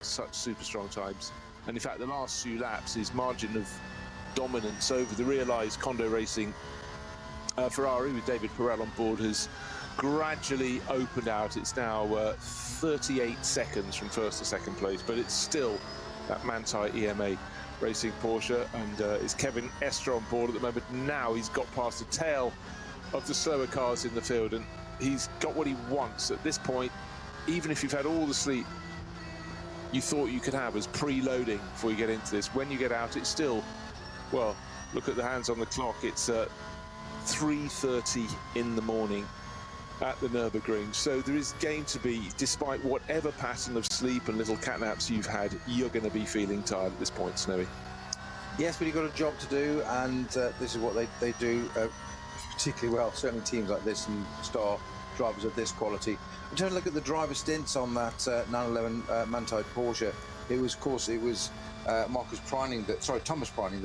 such super strong times. And in fact, the last few laps, his margin of dominance over the realised Kondo Racing Ferrari with David Perel on board has gradually opened out. It's now 38 seconds from first to second place, but it's still that Manthey EMA Racing Porsche, and it's Kevin Estre on board at the moment. Now he's got past the tail of the slower cars in the field, and he's got what he wants at this point. Even if you've had all the sleep you thought you could have as preloading before you get into this, when you get out, it's still, well, look at the hands on the clock, it's 3:30 in the morning at the Nurburgring. So there is going to be, despite whatever pattern of sleep and little catnaps you've had, you're going to be feeling tired at this point, Snowy. Yes, but you've got a job to do, and this is what they do particularly well, certainly teams like this and star drivers of this quality. I'm trying to look at the driver stints on that 911 Manthey Porsche. It was, of course, it was Thomas Preining that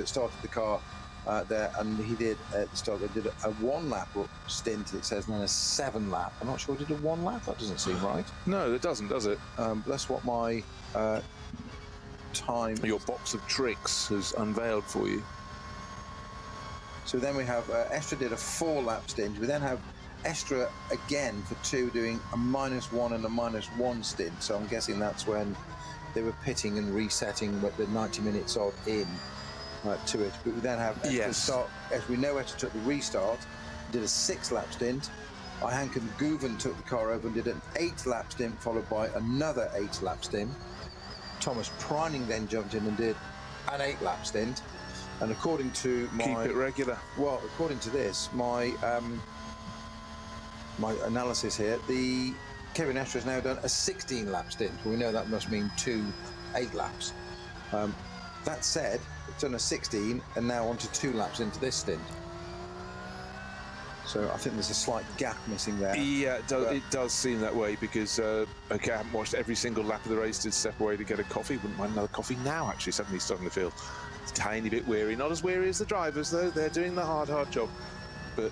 started the car there, and he did at the start. They did a 1 lap stint, it says, and then a 7 lap. I'm not sure he did a 1 lap. That doesn't seem right. No, it doesn't, does it? That's what my time. Your box of tricks has unveiled for you. So then we have Estre did a 4 lap stint. We then have Estre again for 2 doing a -1 and a -1 stint. So I'm guessing that's when they were pitting and resetting with the 90 minutes odd in to it. But we then have Estre start, as we know, Estre took the restart, did a 6 lap stint. Hanken Guven took the car over and did an 8 lap stint, followed by another 8 lap stint. Thomas Preining then jumped in and did an 8 lap stint. And according to my... Keep it regular. Well, according to this, my analysis here, the Kevin Estre has now done a 16 lap stint. We know that must mean 2 8 laps. That said, it's done a 16 and now on to 2 laps into this stint. So I think there's a slight gap missing there. Yeah, it does seem that way, because okay, I haven't watched every single lap of the race. Did step away to get a coffee. Wouldn't mind another coffee now, actually. Suddenly starting to feel a tiny bit weary. Not as weary as the drivers, though. They're doing the hard job. But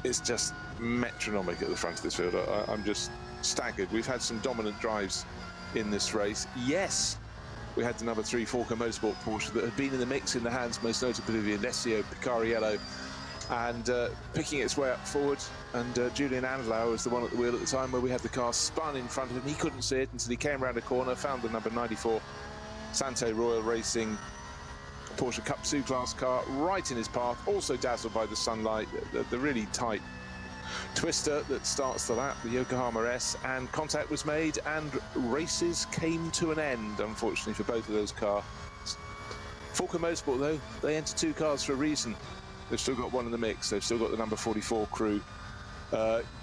it's just metronomic at the front of this field. I'm just staggered. We've had some dominant drives in this race. Yes, we had the number 3 Forco Motorsport Porsche that had been in the mix in the hands, most notably of Alessio Picariello, and picking its way up forward. And Julian Andlau was the one at the wheel at the time where we had the car spun in front of him. He couldn't see it until he came around a corner, found the number 94 Sante Royal Racing Porsche Cup 2 class car right in his path, also dazzled by the sunlight, the really tight twister that starts the lap, the Yokohama S, and contact was made and races came to an end, unfortunately, for both of those cars. Forco Motorsport, though, they enter 2 cars for a reason. They've still got one in the mix. They've still got the number 44 crew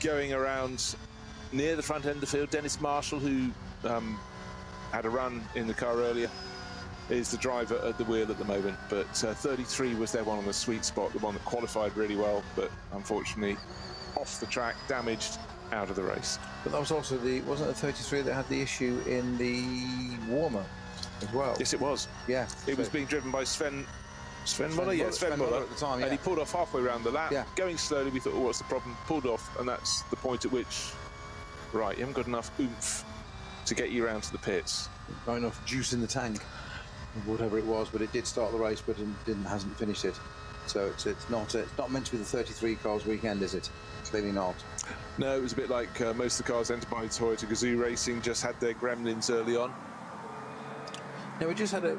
going around near the front end of the field. Dennis Marshall, who had a run in the car earlier, is the driver at the wheel at the moment. But 33 was their one on the sweet spot, the one that qualified really well, but unfortunately off the track, damaged, out of the race. But that was also wasn't it 33 that had the issue in the warmer as well? Yes, it was. Yeah. It was being driven by Sven Muller, yeah, Sven Muller at the time, yeah. And he pulled off halfway around the lap, yeah. Going slowly. We thought, oh, what's the problem? Pulled off, and that's the point at which, right, you haven't got enough oomph to get you around to the pits. Not enough juice in the tank, whatever it was, but it did start the race, but hasn't finished it. So it's not meant to be the 33 cars weekend, is it? Clearly not. No, it was a bit like most of the cars entered by Toyota Gazoo Racing, just had their gremlins early on. Now we just had a